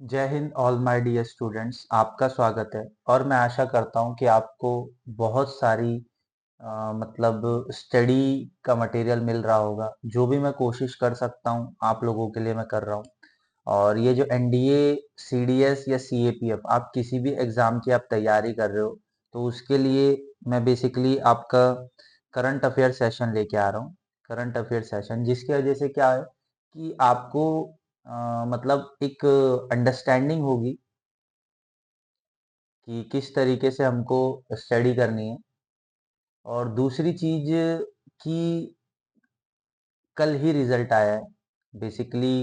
जय हिंद all my dear students. आपका स्वागत है और मैं आशा करता हूं कि आपको बहुत सारी मतलब स्टडी का मटेरियल मिल रहा होगा। जो भी मैं कोशिश कर सकता हूं आप लोगों के लिए मैं कर रहा हूं। और ये जो एनडीए, सीडीएस या सीएपीएफ, आप किसी भी एग्जाम की आप तैयारी कर रहे हो तो उसके लिए मैं बेसिकली आपका करंट अफेयर सेशन लेके आ रहा हूँ। करंट अफेयर सेशन जिसकी वजह से क्या है कि आपको मतलब एक अंडरस्टैंडिंग होगी कि किस तरीके से हमको स्टडी करनी है। और दूसरी चीज कि कल ही रिजल्ट आया है बेसिकली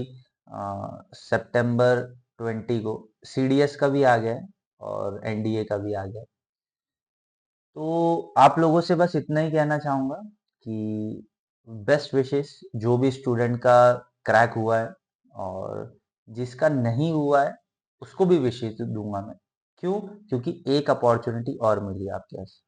सितंबर 20 को। सीडीएस का भी आ गया है और एनडीए का भी आ गया है। तो आप लोगों से बस इतना ही कहना चाहूंगा कि बेस्ट विशेस जो भी स्टूडेंट का क्रैक हुआ है, और जिसका नहीं हुआ है उसको भी विशेष दूंगा मैं। क्यों? क्योंकि एक अपॉर्चुनिटी और मिली है आपके पास।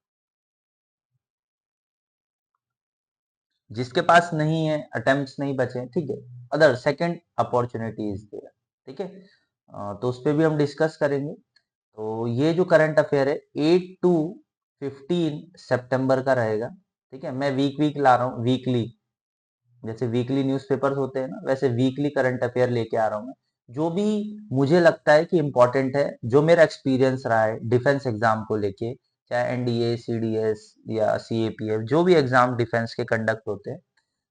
जिसके पास नहीं है, अटेम्प्ट्स नहीं बचे हैं, ठीक है, other second opportunity is there. ठीक है। तो उस पे भी हम डिस्कस करेंगे। तो ये जो करंट अफेयर है 8 टू 15 सितंबर का रहेगा। ठीक है, मैं वीक वीक ला रहा हूँ, वीकली। जैसे वीकली न्यूज़पेपर्स होते हैं ना, वैसे वीकली करंट अफेयर लेके आ रहा हूँ मैं। जो भी मुझे लगता है कि इम्पोर्टेंट है, जो मेरा एक्सपीरियंस रहा है डिफेंस एग्जाम को लेके, चाहे एनडीए, सीडीएस या सीएपीएफ, जो भी एग्जाम डिफेंस के कंडक्ट होते हैं,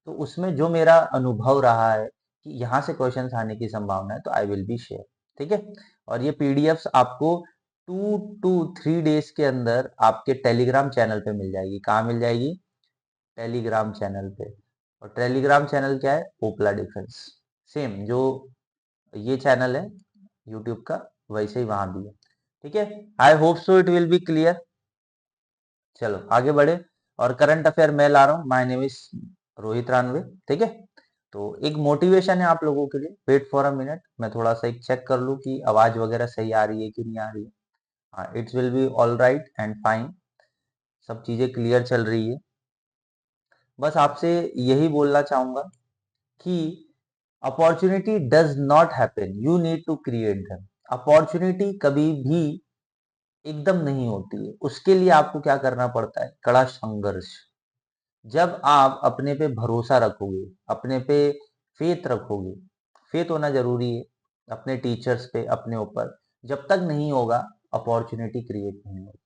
तो उसमें जो मेरा अनुभव रहा है कि यहाँ से क्वेश्चंस आने की संभावना है, तो आई विल बी शेयर। ठीक है। और ये पीडीएफ्स आपको 2 to 3 डेज के अंदर आपके टेलीग्राम चैनल पे मिल जाएगी। कहाँ मिल जाएगी? टेलीग्राम चैनल पे। और टेलीग्राम चैनल क्या है? पोपला डिफेंस। सेम जो ये चैनल है यूट्यूब का, वैसे ही वहां भी है। ठीक है। I hope so it will be clear. चलो आगे बढ़े। और करंट अफेयर मैं ला रहा हूँ, माय नेम इज रोहित रानवे। ठीक है। तो एक मोटिवेशन है आप लोगों के लिए। वेट फॉर अ मिनट, मैं थोड़ा सा एक चेक कर लूँ कि आवाज वगैरह सही आ रही है कि नहीं आ रही है। हाँ, it's will be all right and fine. सब चीजें क्लियर चल रही है। बस आपसे यही बोलना चाहूंगा कि opportunity does not happen, you need to create them. Opportunity कभी भी एकदम नहीं होती है, उसके लिए आपको क्या करना पड़ता है? कड़ा संघर्ष। जब आप अपने पे भरोसा रखोगे, अपने पे फेथ रखोगे, फेथ होना जरूरी है अपने टीचर्स पे, अपने ऊपर, जब तक नहीं होगा अपॉर्चुनिटी क्रिएट नहीं होगी।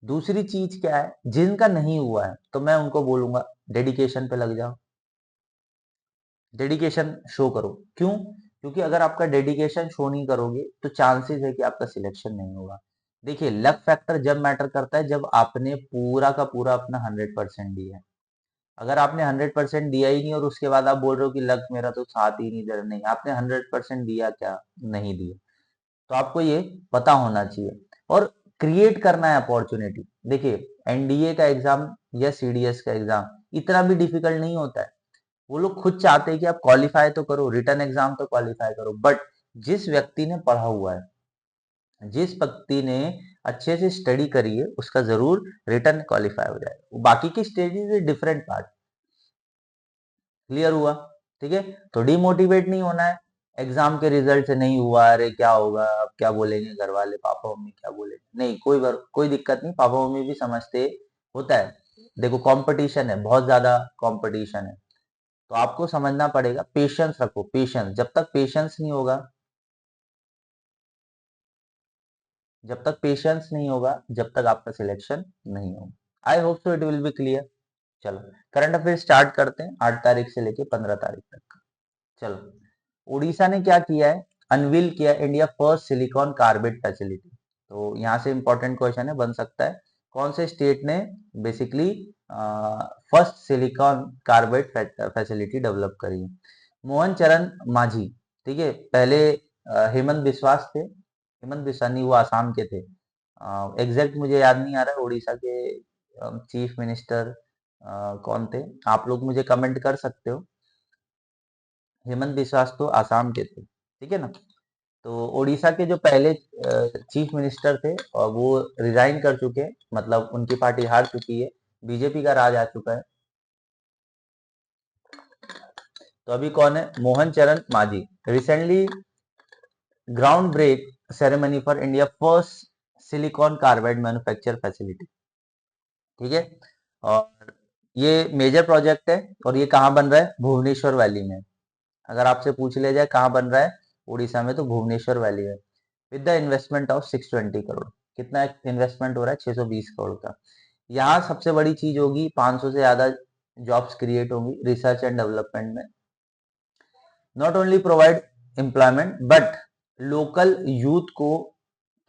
दूसरी चीज क्या है? जिनका नहीं हुआ है तो मैं उनको बोलूंगा डेडिकेशन पे लग जाओ, डेडिकेशन शो करो। क्यों? क्योंकि अगर आपका डेडिकेशन शो नहीं करोगे तो चांसेस है कि आपका सिलेक्शन नहीं होगा। देखिए, लक फैक्टर जब मैटर करता है जब आपने पूरा का पूरा अपना 100% दिया है। अगर आपने 100% दिया ही नहीं और उसके बाद आप बोल रहे हो कि लक मेरा तो साथ ही नहीं दे रहा, नहीं, आपने 100% दिया क्या? नहीं दिया। तो आपको ये पता होना चाहिए और क्रिएट करना है अपॉर्चुनिटी। देखिए, एनडीए का एग्जाम या सीडीएस का एग्जाम इतना भी डिफिकल्ट नहीं होता है। वो लोग खुद चाहते हैं कि आप क्वालिफाई तो करो, रिटर्न एग्जाम तो क्वालिफाई करो, बट जिस व्यक्ति ने पढ़ा हुआ है, जिस व्यक्ति ने अच्छे से स्टडी करी है, उसका जरूर रिटर्न क्वालिफाई हो जाएगा। बाकी की stages is different part. Clear हुआ? ठीक है। तो डिमोटिवेट नहीं होना है। एग्जाम के रिजल्ट से नहीं हुआ, अरे क्या होगा, अब क्या बोलेंगे घर वाले, पापा मम्मी क्या बोलेंगे, नहीं, कोई दिक्कत नहीं, पापा मम्मी भी समझते। होता है। देखो, कंपटीशन है, बहुत ज्यादा कंपटीशन है। तो आपको समझना पड़ेगा, पेशेंस रखो, पेशेंस। जब तक पेशेंस नहीं होगा, जब तक पेशेंस नहीं होगा, जब तक आपका सिलेक्शन नहीं होगा। आई hope so it will be clear. चलो, करंट अफेयर स्टार्ट करते हैं 8 तारीख से लेके 15 तारीख तक। चलो, उड़ीसा ने क्या किया है? अनवील किया India first silicon carbide facility. तो यहाँ से इंपॉर्टेंट क्वेश्चन है, बन सकता है, कौन से स्टेट ने basically first silicon carbide facility develop करी है? मोहन चरण माझी। ठीक है, पहले हेमंत बिस्वास थे। हेमंत बिस्वा नहीं, वो आसाम के थे। एग्जैक्ट मुझे याद नहीं आ रहा है उड़ीसा के चीफ मिनिस्टर कौन थे। आप लोग मुझे कमेंट कर सकते हो। हेमंत बिस्वास तो आसाम के थे, ठीक है ना। तो उड़ीसा के जो पहले चीफ मिनिस्टर थे, और वो रिजाइन कर चुके हैं, मतलब उनकी पार्टी हार चुकी है, बीजेपी का राज आ चुका है। तो अभी कौन है? Mohan Charan Majhi. Recently ground break ceremony for India first silicon carbide manufacture facility. ठीक है, और ये मेजर प्रोजेक्ट है और ये कहाँ बन रहा है? भुवनेश्वर वैली में। अगर आपसे पूछ लिया जाए कहाँ बन रहा है उड़ीसा में, तो भुवनेश्वर वैली है, with the investment of 620 crore. कितना इन्वेस्टमेंट हो रहा है? 620 करोड़ का। यहाँ सबसे बड़ी चीज होगी, 500 से ज्यादा जॉब्स क्रिएट होंगी रिसर्च एंड डेवलपमेंट में। Not only provide employment but local youth को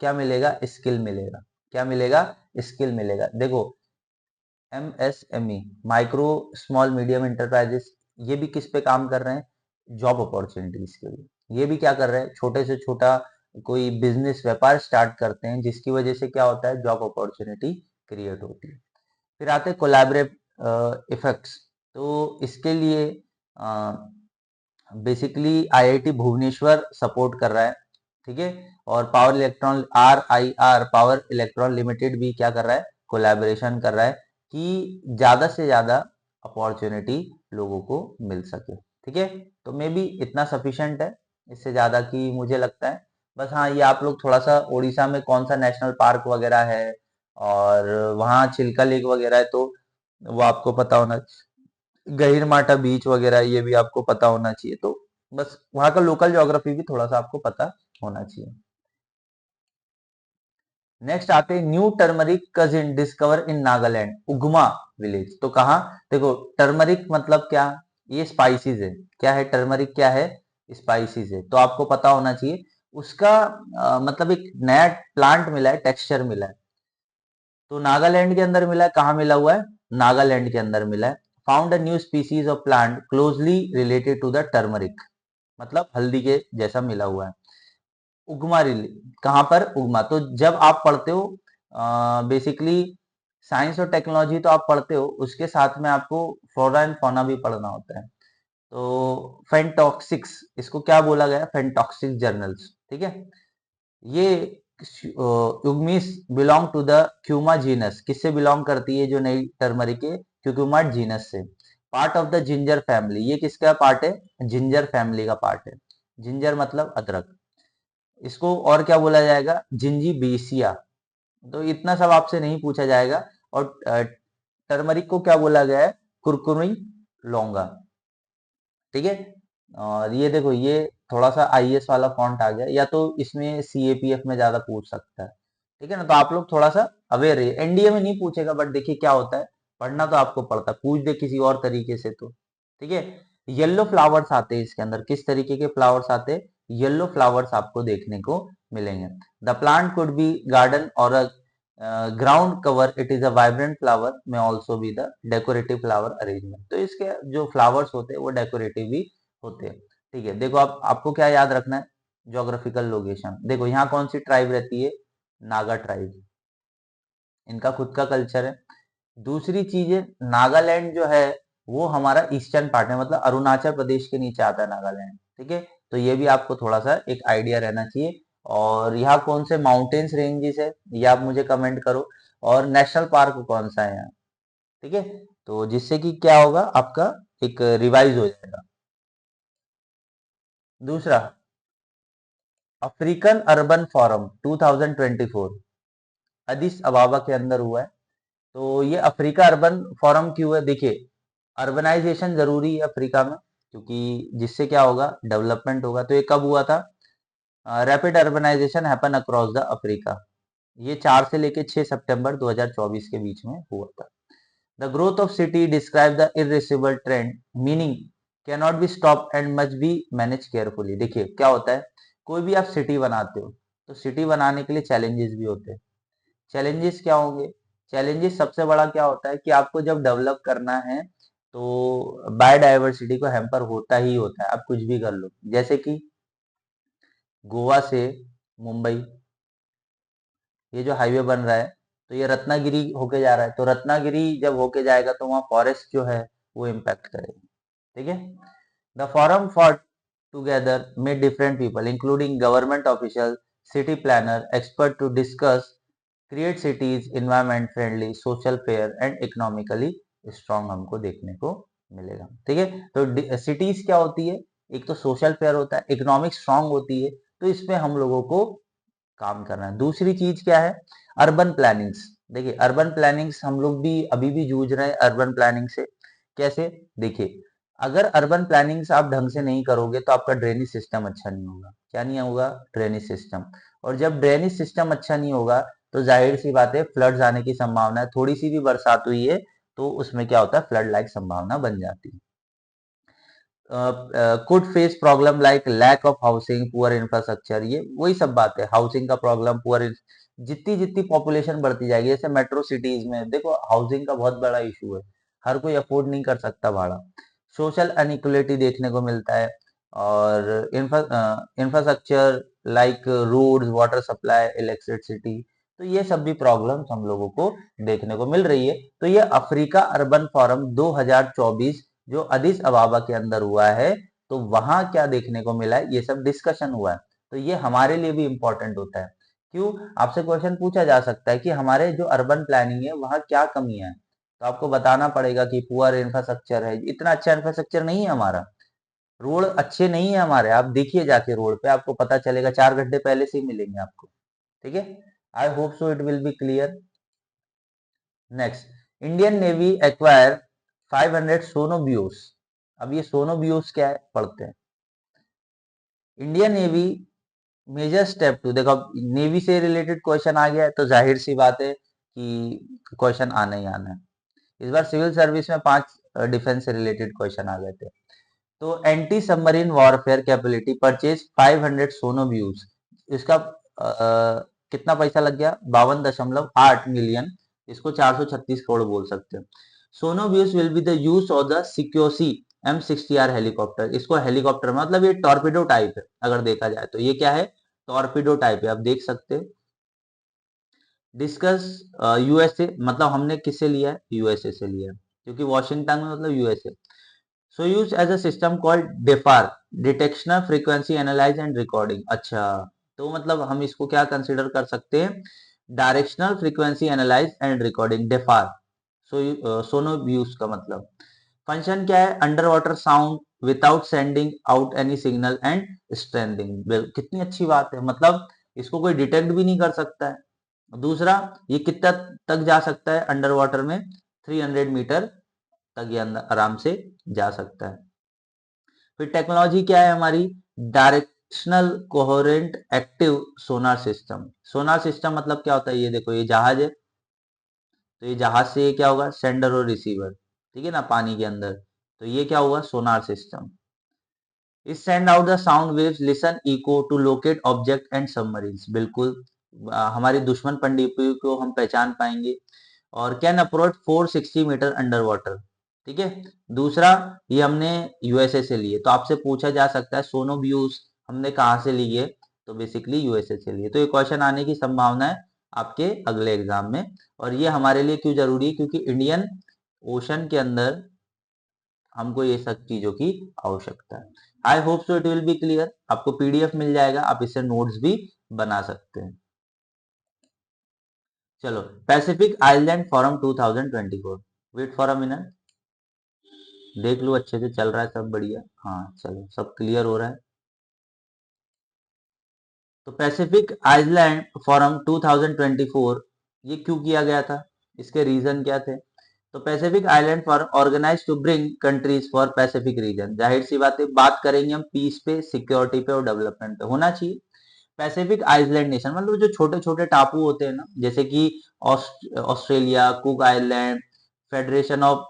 क्या मिलेगा? स्किल मिलेगा। क्या मिलेगा? स्किल मिलेगा। देखो, MSME, micro small medium enterprises, ये भी किस पे काम कर रहे हैं? जॉब अपॉर्चुनिटीज के लिए। ये भी क्या कर रहे हैं? छोटे से छोटा कोई बिजनेस व्यापार स्टार्ट करते हैं, जिसकी वजह से क्या होता है? जॉब अपॉर्चुनिटी क्रिएट होती है। फिर आते हैं कोलैबोरेट इफेक्ट्स। तो इसके लिए बेसिकली आईआईटी भुवनेश्वर सपोर्ट कर रहा है। ठीक है, और power electron RIR power electron limited भी क्या कर रहा है? कोलैबोरेशन कर रहा है कि ज्यादा से ज्यादा अपॉर्चुनिटी लोगों को मिल सके। ठीक है, तो मे बी इतना सफिशिएंट है, इससे ज्यादा की मुझे लगता है। बस हाँ, ये आप लोग थोड़ा सा उड़ीसा में कौन सा नेशनल पार्क वगैरह है और वहाँ चिल्का लेक वगैरह है, तो वो आपको पता होना। गहिरमाटा बीच वगैरह ये भी आपको पता होना चाहिए। तो बस वहाँ का लोकल ज्योग्राफी भी थोड़ा सा आपको पता होना चाहिए। नेक्स्ट आते हैं, new turmeric cousin discover in Nagaland Ugma village. तो कहा? देखो, टर्मरिक मतलब क्या? ये स्पाइसीज है। क्या है टर्मरिक? क्या है? स्पाइसीज है। तो आपको पता होना चाहिए उसका मतलब एक नया प्लांट मिला है, टेक्सचर मिला है। तो नागालैंड के अंदर मिला है। कहाँ मिला हुआ है? नागालैंड के अंदर मिला है। Found a new species of plant closely related to the turmeric, मतलब हल्दी के जैसा मिला हुआ है। उगमा रिले कहाँ पर? उगमा। तो जब आप पढ़ते हो बेसिकली साइंस और टेक्नोलॉजी तो आप पढ़ते हो, उसके साथ में आपको फ्लोरा एंड फौना भी पढ़ना होता है। तो फेंटॉक्सिक्स, इसको क्या बोला गया? फेंटॉक्सिक जर्नल्स। ठीक है, ये युग्मीस बिलोंग टू द क्यूमा जीनस। किससे बिलोंग करती है जो नई टर्मरिक है? क्यूकुमा जीनस से। Part of the ginger family. ये किसका पार्ट है? जिंजर फैमिली का पार्ट है। जिंजर मतलब अदरक। इसको और क्या बोला जाएगा? जिंजीबेसिया। तो इतना सब आपसे नहीं पूछा जाएगा। और टर्मरिक को क्या बोला गया है? कुरकुरी लौंगा। ठीक है, और ये देखो, ये थोड़ा सा आईएएस वाला फॉन्ट आ गया, या तो इसमें सीएपीएफ में ज्यादा पूछ सकता है। ठीक है ना, तो आप लोग थोड़ा सा अवेयर रहिए। एनडीए में नहीं पूछेगा, बट देखिए क्या होता है, पढ़ना तो आपको पड़ता है, पूछ दे किसी और तरीके से तो। ठीक है, येलो फ्लावर्स आते हैं इसके अंदर। किस तरीके के फ्लावर्स आते हैं? येलो फ्लावर्स आपको देखने को मिलेंगे। The plant could be garden और ground cover, it is a vibrant flower may also be the decorative flower arrangement. तो इसके जो फ्लावर्स होते हैं वो डेकोरेटिव भी होते हैं। ठीक है, देखो आप आपको क्या याद रखना है? Geographical location. देखो यहाँ कौन सी ट्राइब रहती है? नागा ट्राइब। इनका खुद का कल्चर है। दूसरी चीज है, नागालैंड जो है वो हमारा ईस्टर्न पार्ट है, मतलब अरुणाचल प्रदेश के नीचे आता है नागालैंड। ठीक है, तो ये भी आपको थोड़ा सा एक आइडिया रहना चाहिए। और यहाँ कौन से माउंटेन्स रेंजेस है ये आप मुझे कमेंट करो, और नेशनल पार्क कौन सा है यहाँ। ठीक है, तो जिससे कि क्या होगा, आपका एक रिवाइज हो जाएगा। दूसरा, अफ्रीकन अर्बन फोरम 2024 अदिस अबाबा के अंदर हुआ है। तो ये अफ्रीका अर्बन फोरम क्यों है? देखिए, अर्बनाइजेशन जरूरी है अफ्रीका में, क्योंकि जिससे क्या होगा? डेवलपमेंट होगा। तो ये कब हुआ था? Rapid urbanisation happen across the Africa. ये 4 से लेके 6 सितंबर 2024 के बीच में हुआ था। The growth of city describe the irreversible trend, meaning can not be stop and must be manage carefully. देखिए क्या होता है, कोई भी आप सिटी बनाते हो, तो सिटी बनाने के लिए चैलेंजेस भी होते हैं। चैलेंजेस क्या होंगे? चैलेंजेस सबसे बड़ा क्या होता है कि आपको जब डेवलप करना है तो बायोडायवर्सिटी को हैम्पर होता ही होता है। आप कुछ भी कर लो, जैसे कि गोवा से मुंबई ये जो हाईवे बन रहा है, तो ये रत्नागिरी होके जा रहा है। तो रत्नागिरी जब होके जाएगा तो वहाँ फॉरेस्ट जो है वो इम्पैक्ट करेगा। ठीक है, the forum for together made different people including government official, city planner, expert to discuss create cities environment friendly, social fair and economically strong हमको देखने को मिलेगा। ठीक है, तो सिटीज क्या होती है? एक तो सोशल फेयर होता है, इकोनॉमिक स्ट्रांग होती है, तो इस पे हम लोगों को काम करना है। दूसरी चीज क्या है, अर्बन प्लानिंग्स। देखिए अर्बन प्लानिंग्स हम लोग भी अभी भी जूझ रहे हैं अर्बन प्लानिंग से। कैसे, देखिए अगर अर्बन प्लानिंग्स आप ढंग से नहीं करोगे तो आपका ड्रेनेज सिस्टम अच्छा नहीं होगा। क्या नहीं होगा, ड्रेनेज सिस्टम। और जब ड्रेनेज सिस्टम अच्छा नहीं होगा तो जाहिर सी बात है फ्लड्स आने की संभावना है। थोड़ी सी भी बरसात हुई है तो उसमें क्या होता है, फ्लड लाइक संभावना बन जाती है। Could face problem like lack of housing, poor infrastructure. ये वही सब बात है, हाउसिंग का प्रॉब्लम, पुअर। जितनी जितनी पॉपुलेशन बढ़ती जाएगी, जैसे मेट्रो सिटीज में देखो हाउसिंग का बहुत बड़ा इशू है, हर कोई अफोर्ड नहीं कर सकता भाड़ा। सोशल अनइक्वलिटी देखने को मिलता है। और infrastructure like roads, water supply, electricity, तो ये सब भी प्रॉब्लम्स हम लोगों को देखने को मिल रही है। तो ये अफ्रीका अर्बन फोरम 2024 जो अदिस अबाबा के अंदर हुआ है, तो वहां क्या देखने को मिला है, ये सब डिस्कशन हुआ है। तो ये हमारे लिए भी इंपॉर्टेंट होता है। क्यों, आपसे क्वेश्चन पूछा जा सकता है कि हमारे जो अर्बन प्लानिंग है वहां क्या कमियां है, तो आपको बताना पड़ेगा कि पुअर इंफ्रास्ट्रक्चर है, इतना अच्छा इंफ्रास्ट्रक्चर नहीं है हमारा, रोड अच्छे नहीं है हमारे। आप देखिए जाके रोड पे आपको पता चलेगा, 4 गड्ढे पहले से ही मिलेंगे आपको। ठीक है, I hope so it will be clear. Next, Indian Navy acquire 500 sonobuoys. अब ये सोनोब्यूस क्या है पढ़ते हैं। Indian Navy major step to, देखो अब नेवी से रिलेटेड क्वेश्चन आ गया है तो जाहिर सी बात है कि क्वेश्चन आना ही आना है। इस बार सिविल सर्विस में 5 डिफेंस से रिलेटेड क्वेश्चन आ गए थे। तो anti submarine warfare capability purchase 500 सोनोब्यूज, इसका कितना पैसा लग गया, 52.8 मिलियन। इसको 436 करोड़ बोल सकते हैं। Sonobuoys will be the use of the Sikorsky M60R helicopter. इसको हेलीकॉप्टर मतलब ये टॉर्पिडो टाइप है, अगर देखा जाए तो ये क्या है, टॉर्पिडो टाइप है, आप देख सकते हैं। डिस्कस यूएसए, मतलब हमने किससे लिया है, यूएसए से लिया है, क्योंकि वॉशिंगटन में मतलब USA. So used as a system called DFAR, Detectional Frequency Analyze and Recording। अच्छा, तो मतलब हम इसको क्या कंसिडर कर सकते हैं, directional frequency analyse and recording, DIFAR. Sonobuoys का मतलब फंक्शन क्या है, under water sound without sending out any signal and strengthening. कितनी अच्छी बात है, मतलब इसको कोई डिटेक्ट भी नहीं कर सकता है। दूसरा, ये कितना तक जा सकता है अंडर वाटर में, 300 मीटर तक ये आराम से जा सकता है। फिर टेक्नोलॉजी क्या है हमारी, directional coherent active sonar system. Sonar system मतलब क्या होता है, ये देखो ये जहाज है, तो ये जहाज से ये क्या होगा, सेंडर और रिसीवर, ठीक है ना, पानी के अंदर, तो ये क्या हुआ, sonar system. Is send out the sound waves, listen, echo to locate object and submarines. बिल्कुल हमारी दुश्मन पनडुब्बी को हम पहचान पाएंगे। और can approach 460 metre under water. ठीक है, दूसरा, ये हमने यूएसए से लिए, तो आपसे पूछा जा सकता है सोनोब्यूस हमने कहाँ से लिए, तो बेसिकली यूएसए से लिए। तो ये क्वेश्चन आने की संभावना है आपके अगले एग्जाम में। और ये हमारे लिए क्यों जरूरी है, क्योंकि इंडियन ओशन के अंदर हमको ये सब चीजों की आवश्यकता है। I hope so it will be clear. आपको पीडीएफ मिल जाएगा, आप इससे नोट्स भी बना सकते हैं। चलो, Pacific Island Forum 2024, wait for a minute, देख लो अच्छे से चल रहा है सब बढ़िया, हाँ चलो सब क्लियर हो रहा है। तो पैसिफिक आइलैंड फोरम 2024 ये क्यों किया गया था, इसके रीजन क्या थे। तो Pacific Island Forum organise to bring countries for Pacific region, जाहिर सी बात है बात करेंगे हम पीस पे, सिक्योरिटी पे और डेवलपमेंट पे, होना चाहिए। पैसिफिक आइलैंड नेशन मतलब जो छोटे छोटे टापू होते हैं ना, जैसे कि Australia, Cook Island, Federation of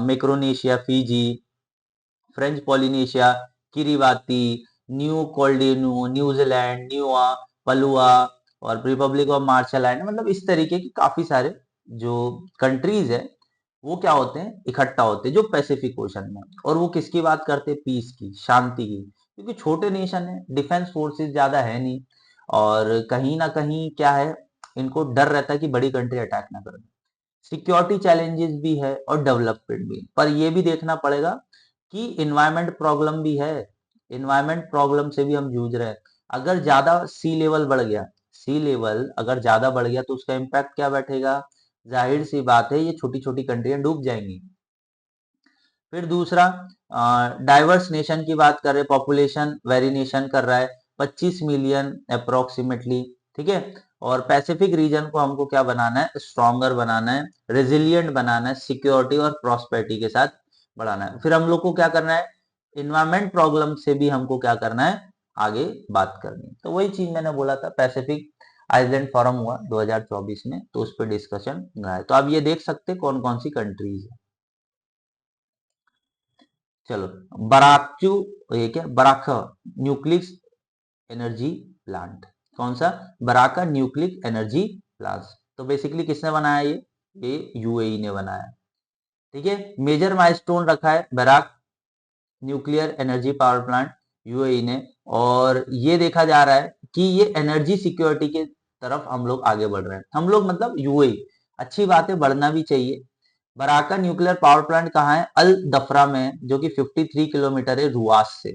Micronesia, Fiji, French Polynesia, Kiribati, New Caledonia, New Zealand, Niue, Palau और रिपब्लिक ऑफ मार्शल आइलैंड, मतलब इस तरीके की काफी सारे जो कंट्रीज है वो क्या होते हैं, इकट्ठा होते हैं जो पैसिफिक ओशन में। और वो किसकी बात करते हैं, पीस की, शांति की, क्योंकि छोटे नेशन है, डिफेंस फोर्सेस ज्यादा है नहीं, और कहीं ना कहीं क्या है, इनको डर रहता है कि बड़ी कंट्री अटैक ना कर। सिक्योरिटी चैलेंजेस भी है और डेवलपमेंट भी, पर ये भी देखना पड़ेगा कि इन्वायरमेंट प्रॉब्लम भी है, इन्वायरमेंट प्रॉब्लम से भी हम जूझ रहे हैं। अगर ज्यादा सी लेवल बढ़ गया, सी लेवल अगर ज्यादा बढ़ गया तो उसका इम्पैक्ट क्या बैठेगा, जाहिर सी बात है ये छोटी छोटी कंट्रियां डूब जाएंगी। फिर दूसरा, डाइवर्स नेशन की बात कर रहे, पॉपुलेशन वेरिएशन कर रहा है, 25 मिलियन अप्रोक्सीमेटली, ठीक है। और पैसिफिक रीजन को हमको क्या बनाना है, स्ट्रॉन्गर बनाना है, रेजिलियंट बनाना है, सिक्योरिटी और प्रॉस्पेरिटी के साथ बढ़ाना है। फिर हम लोग को क्या करना है, इन्वायरमेंट प्रॉब्लम से भी हमको क्या करना है, आगे बात करनी है। तो वही चीज मैंने बोला था, पैसिफिक आइलैंड फोरम हुआ 2024 में, तो उस पर डिस्कशन रहा है। तो आप ये देख सकते हैं कौन कौन सी कंट्रीज है। चलो, बराकचू, ये क्या, बराका न्यूक्लिक एनर्जी प्लांट, कौन सा, बराका न्यूक्लिक एनर्जी प्लांट। तो बेसिकली किसने बनाया ये यूएई ने बनाया, ठीक है। मेजर माइलस्टोन रखा है Barakah nuclear energy power plant UAE ने, और ये देखा जा रहा है कि ये एनर्जी सिक्योरिटी के तरफ हम लोग आगे बढ़ रहे हैं। हम लोग मतलब यूएई, अच्छी बात है, बढ़ना भी चाहिए। बराका न्यूक्लियर पावर प्लांट कहाँ है, अल दफरा में है, जो कि 53 किलोमीटर है रुआस से,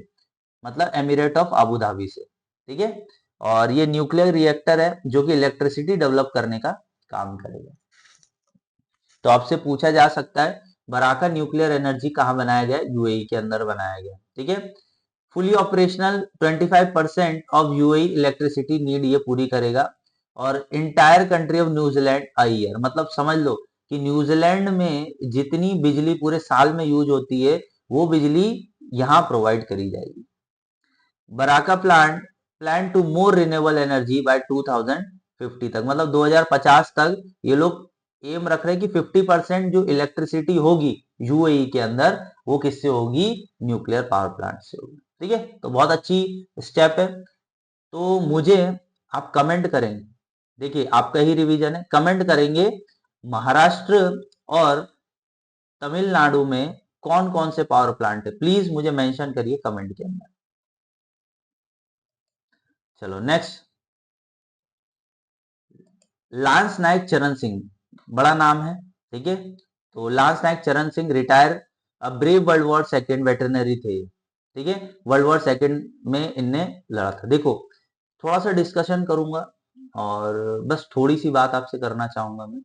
मतलब एमिरेट ऑफ अबू धाबी से, ठीक है। और ये न्यूक्लियर रिएक्टर है जो कि इलेक्ट्रिसिटी डेवलप करने का काम करेगा। तो आपसे पूछा जा सकता है बराका न्यूक्लियर एनर्जी कहाँ बनाया गया, यूएई के अंदर बनाया गया, ठीक है। Fully operational 25% of UAE electricity need ये पूरी करेगा। और entire country of New Zealand a year, मतलब समझ लो कि न्यूजीलैंड में जितनी बिजली पूरे साल में यूज होती है, वो बिजली यहाँ प्रोवाइड करी जाएगी। Barakah plan to more renewable energy by 2050 तक, मतलब 2050 तक ये लोग एम रख रहे हैं कि 50% जो इलेक्ट्रिसिटी होगी यूएई के अंदर, वो किससे होगी, न्यूक्लियर पावर प्लांट से होगी, ठीक है। तो बहुत अच्छी स्टेप है। तो मुझे आप कमेंट करेंगे, देखिए आपका ही रिवीजन है, कमेंट करेंगे महाराष्ट्र और तमिलनाडु में कौन कौन से पावर प्लांट है, प्लीज मुझे मेंशन करिए कमेंट के अंदर। चलो नेक्स्ट, लांस नायक चरण सिंह, बड़ा नाम है, ठीक है। तो लांस नायक चरण Singh retire brave world war second veterinary थे, ठीक है। वर्ल्ड वॉर सेकेंड में इनने लड़ा था। देखो थोड़ा सा डिस्कशन करूंगा, और बस थोड़ी सी बात आपसे करना चाहूंगा मैं,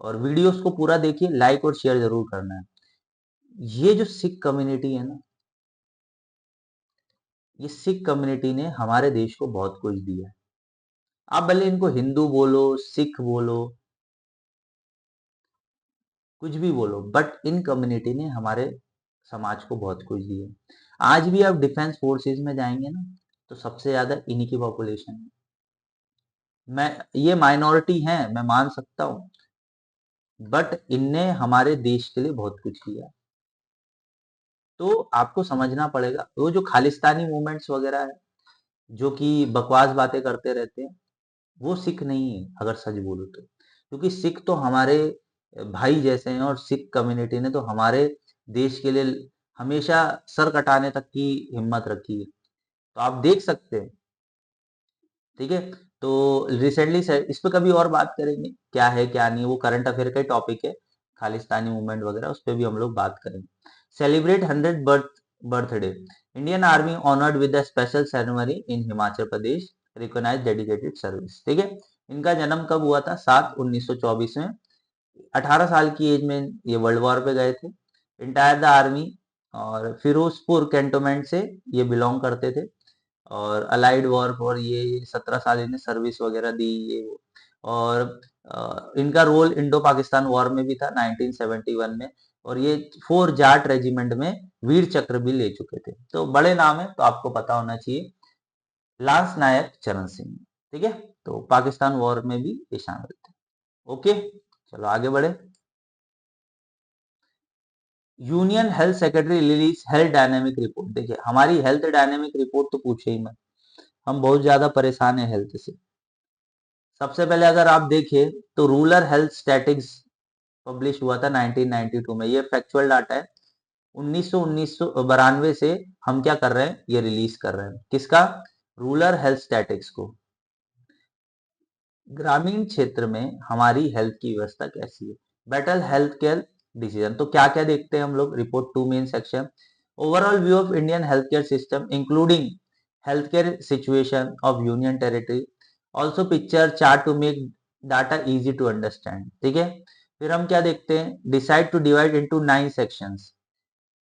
और वीडियोस को पूरा देखिए, लाइक और शेयर जरूर करना है। ये जो सिख कम्युनिटी है ना, ये सिख कम्युनिटी ने हमारे देश को बहुत कुछ दिया है। आप भले इनको हिंदू बोलो, सिख बोलो, कुछ भी बोलो, बट इन कम्युनिटी ने हमारे समाज को बहुत कुछ दिया। आज भी आप डिफेंस फोर्सेस में जाएंगे ना, तो सबसे ज्यादा इन्हीं की पॉपुलेशन है। मैं, ये माइनॉरिटी है, मैं मान सकता हूँ, बट इनने हमारे देश के लिए बहुत कुछ किया। तो आपको समझना पड़ेगा, वो जो खालिस्तानी मूवमेंट्स वगैरह है, जो कि बकवास बातें करते रहते हैं, वो सिख नहीं है अगर सच बोलूं तो। क्योंकि सिख तो हमारे भाई जैसे हैं, और सिख कम्युनिटी ने तो हमारे देश के लिए हमेशा सर कटाने तक की हिम्मत रखी है। तो आप देख सकते हैं, ठीक है। तो रिसेंटली इस पे कभी और बात करेंगे, क्या है क्या नहीं, वो करंट अफेयर का टॉपिक है, खालिस्तानी मूवमेंट वगैरह, उस पर भी हम लोग बात करेंगे। Celebrate 100 birthday, Indian Army honoured with special ceremony in Himachal Pradesh, recognise dedicated service, ठीक है। इनका जन्म कब हुआ था, 7/1924 में। 18 साल की एज में ये वर्ल्ड वॉर पे गए थे। इंटायर द आर्मी, और फिरोजपुर कैंटोनमेंट से ये बिलोंग करते थे। और अलाइड वॉर फॉर ये 17 साल इन्हें सर्विस वगैरह दी, ये वो। और इनका रोल इंडो पाकिस्तान वॉर में भी था 1971 में। और ये 4 जाट रेजिमेंट में वीर चक्र भी ले चुके थे। तो बड़े नाम है, तो आपको पता होना चाहिए, लांस नायक चरण सिंह, ठीक है। तो पाकिस्तान वॉर में भी ये शामिल थे। ओके, चलो आगे बढ़े। Union health secretary release health dynamic report. देखिए हमारी हेल्थ डायनेमिक रिपोर्ट तो पूछे ही मत, हम बहुत ज्यादा परेशान है हेल्थ से। सबसे पहले अगर आप देखें तो रूरल हेल्थ स्टैटिक्स पब्लिश हुआ था 1992 में, ये फैक्चुअल डाटा है। 1992 से हम क्या कर रहे हैं, ये रिलीज कर रहे हैं, किसका, रूरल हेल्थ स्टैटिक्स को। ग्रामीण क्षेत्र में हमारी हेल्थ की व्यवस्था कैसी है, बेटर हेल्थ केयर डिसीजन। तो क्या क्या देखते हैं हम लोग, report 2 main section, overall view of Indian health care system including health care situation of union territory, also picture chart to make data easy to understand, ठीक है। फिर हम क्या देखते हैं, decide to divide into 9 sections,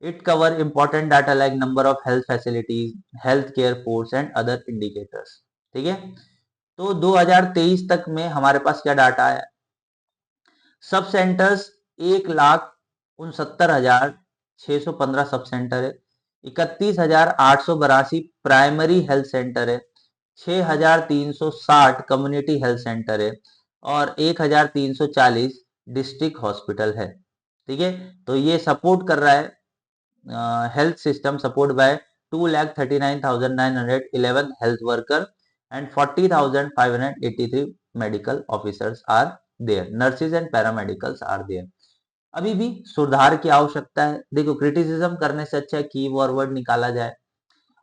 it cover important data like number of health facilities, health care force and other indicators. ठीक है, तो 2023 तक में हमारे पास क्या डाटा है? सब सेंटर्स 1,69,615 सब सेंटर है, 31,882 प्राइमरी हेल्थ सेंटर है, 6,360 कम्युनिटी हेल्थ सेंटर है और 1,340 डिस्ट्रिक्ट हॉस्पिटल है। ठीक है, तो ये सपोर्ट कर रहा है, health system support by 2,39,911 health worker and 40,583 medical officers are there, nurses and paramedicals are there. अभी भी सुधार की आवश्यकता है। देखो, क्रिटिसिज्म करने से अच्छा की फॉरवर्ड निकाला जाए,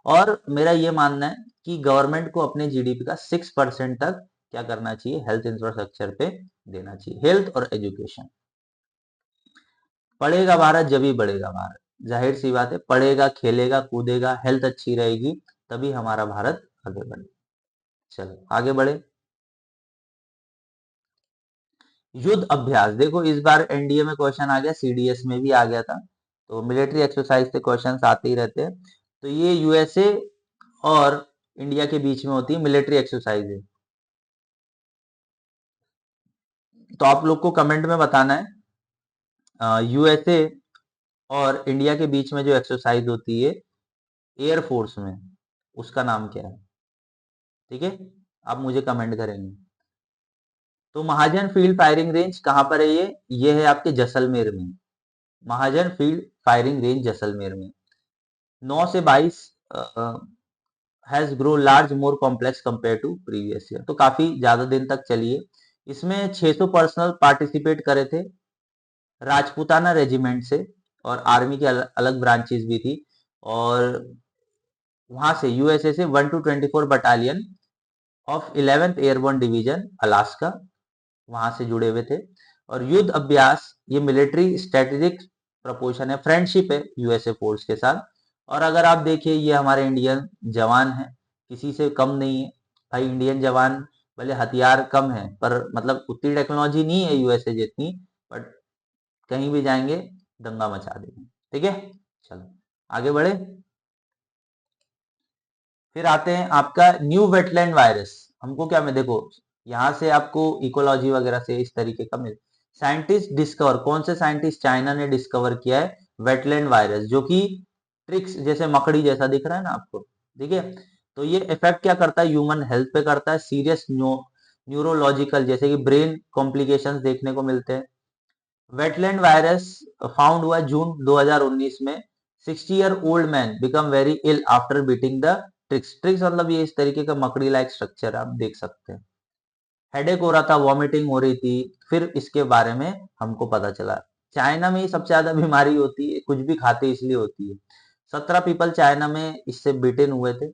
और मेरा ये मानना है कि गवर्नमेंट को अपने जीडीपी का 6% तक क्या करना चाहिए, हेल्थ इंफ्रास्ट्रक्चर पे देना चाहिए, हेल्थ और एजुकेशन। पढ़ेगा भारत जब ही बढ़ेगा भारत, जाहिर सी बात है, पढ़ेगा, खेलेगा, कूदेगा, हेल्थ अच्छी रहेगी, तभी हमारा भारत आगे बढ़े। चलो आगे बढ़े। युद्ध अभ्यास, देखो इस बार एनडीए में क्वेश्चन आ गया, सीडीएस में भी आ गया था, तो मिलिट्री एक्सरसाइज से क्वेश्चन आते ही रहते हैं। तो ये यूएसए और इंडिया के बीच में होती है मिलिट्री एक्सरसाइज है। तो आप लोग को कमेंट में बताना है, यूएसए और इंडिया के बीच में जो एक्सरसाइज होती है एयरफोर्स में, उसका नाम क्या है? ठीक है, आप मुझे कमेंट करेंगे। तो महाजन फील्ड फायरिंग रेंज कहां पर है? ये है आपके जैसलमेर में, Mahajan field firing range Jaisalmer में। 9 से 22 has grow large more complex compare to previous year, तो काफी ज्यादा दिन तक चली है। इसमें 600 पर्सनल पार्टिसिपेट करे थे राजपूताना रेजिमेंट से, और आर्मी की अलग ब्रांचेस भी थी, और वहां से यूएसए से 1 to 24 battalion of 11th airborne division Alaska वहां से जुड़े हुए थे। और युद्ध अभ्यास ये मिलिट्री स्ट्रेटेजिक प्रपोशन है, फ्रेंडशिप है यूएसए फोर्स के साथ। और अगर आप देखिए ये हमारे इंडियन जवान है, किसी से कम नहीं है भाई। इंडियन जवान भले हथियार कम है, पर मतलब उतनी टेक्नोलॉजी नहीं है यूएसए जितनी, बट कहीं भी जाएंगे दंगा मचा देंगे। ठीक है, चलो आगे बढ़े। फिर आते हैं आपका न्यू वेटलैंड वायरस। हमको क्या में देखो, यहाँ से आपको इकोलॉजी वगैरह से इस तरीके का मिल। साइंटिस्ट डिस्कवर, कौन से साइंटिस्ट? चाइना ने डिस्कवर किया है वेटलैंड वायरस, जो कि ट्रिक्स जैसे मकड़ी जैसा दिख रहा है ना आपको। ठीक है, तो ये इफेक्ट क्या करता है? ह्यूमन हेल्थ पे करता है, सीरियस न्यूरोलॉजिकल जैसे कि ब्रेन कॉम्प्लिकेशंस देखने को मिलते हैं। वेटलैंड वायरस फाउंड हुआ जून 2019 में। 60-year-old man become very ill after beating the tricks. Tricks मतलब ये इस तरीके का मकड़ी लाइक स्ट्रक्चर आप देख सकते हैं। हेडेक हो रहा था, वॉमिटिंग हो रही थी, फिर इसके बारे में हमको पता चला। चाइना में ही सबसे ज्यादा बीमारी होती है, कुछ भी खाते इसलिए होती है। 17 पीपल चाइना में इससे बीटेन हुए थे।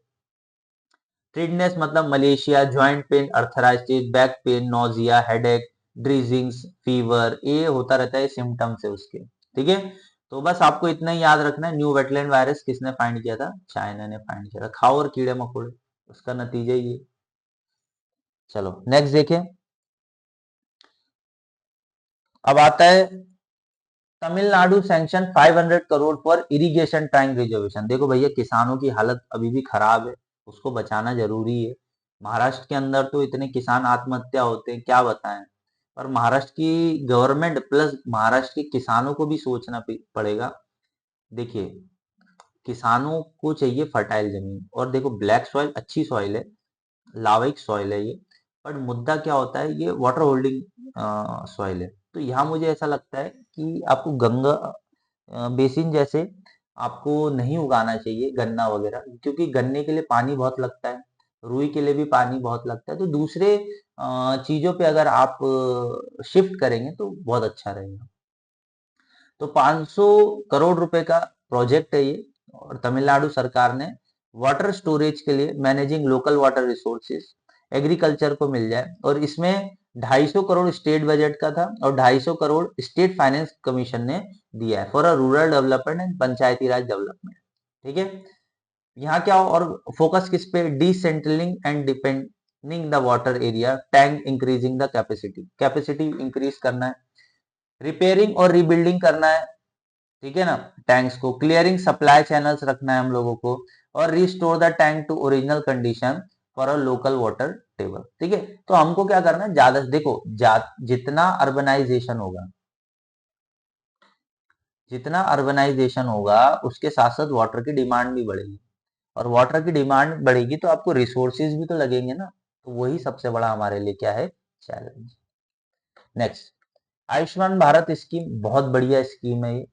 ट्रिडनेस मतलब malaise, joint pain, arthritis, back pain, nausea, headache, dizziness, fever, ये होता रहता है सिम्टम्स है उसके। ठीक है, तो बस आपको इतना ही याद रखना है, न्यू वेटलैंड वायरस किसने फाइंड किया था? चाइना ने फाइंड किया था। खाओ और कीड़े मकोड़े, उसका नतीजा ये। चलो नेक्स्ट देखें। अब आता है Tamil Nadu sanction 500 crore for irrigation tank reservation. देखो भैया, किसानों की हालत अभी भी खराब है, उसको बचाना जरूरी है। महाराष्ट्र के अंदर तो इतने किसान आत्महत्या होते हैं, क्या बताएं। पर महाराष्ट्र की गवर्नमेंट प्लस महाराष्ट्र के किसानों को भी सोचना पड़ेगा। देखिए, किसानों को चाहिए फर्टाइल जमीन, और देखो ब्लैक सॉइल अच्छी सॉइल है, लाविक सॉइल है ये। बट मुद्दा क्या होता है, ये वाटर होल्डिंग सॉइल है। तो यहाँ मुझे ऐसा लगता है कि आपको गंगा बेसिन जैसे आपको नहीं उगाना चाहिए गन्ना वगैरह, क्योंकि गन्ने के लिए पानी बहुत लगता है, रुई के लिए भी पानी बहुत लगता है। तो दूसरे चीजों पे अगर आप शिफ्ट करेंगे तो बहुत अच्छा रहेगा। तो 500 करोड़ रुपए का प्रोजेक्ट है ये, और तमिलनाडु सरकार ने वाटर स्टोरेज के लिए, managing local water resources, agriculture को मिल जाए। और इसमें 250 करोड़ स्टेट बजट का था, और 250 करोड़ स्टेट फाइनेंस कमीशन ने दिया है for a rural development and Panchayati Raj development. ठीक है, यहाँ क्या हो, और फोकस किस पे? Decentralising and depending the water area tank, increasing the capacity, capacity increase करना है, रिपेयरिंग और रिबिल्डिंग करना है। ठीक है ना, टैंक्स को क्लियरिंग सप्लाई चैनल्स रखना है हम लोगों को, और restore the tank to original condition for a local water table. ठीक है, तो हमको क्या करना है, ज्यादा देखो जितना अर्बनाइजेशन होगा, जितना अर्बनाइजेशन होगा उसके साथ साथ वाटर की डिमांड भी बढ़ेगी, और वाटर की डिमांड बढ़ेगी तो आपको रिसोर्सेज भी तो लगेंगे ना, तो वही सबसे बड़ा हमारे लिए क्या है, challenge. Next, Ayushman Bharat scheme बहुत बढ़िया स्कीम है ये,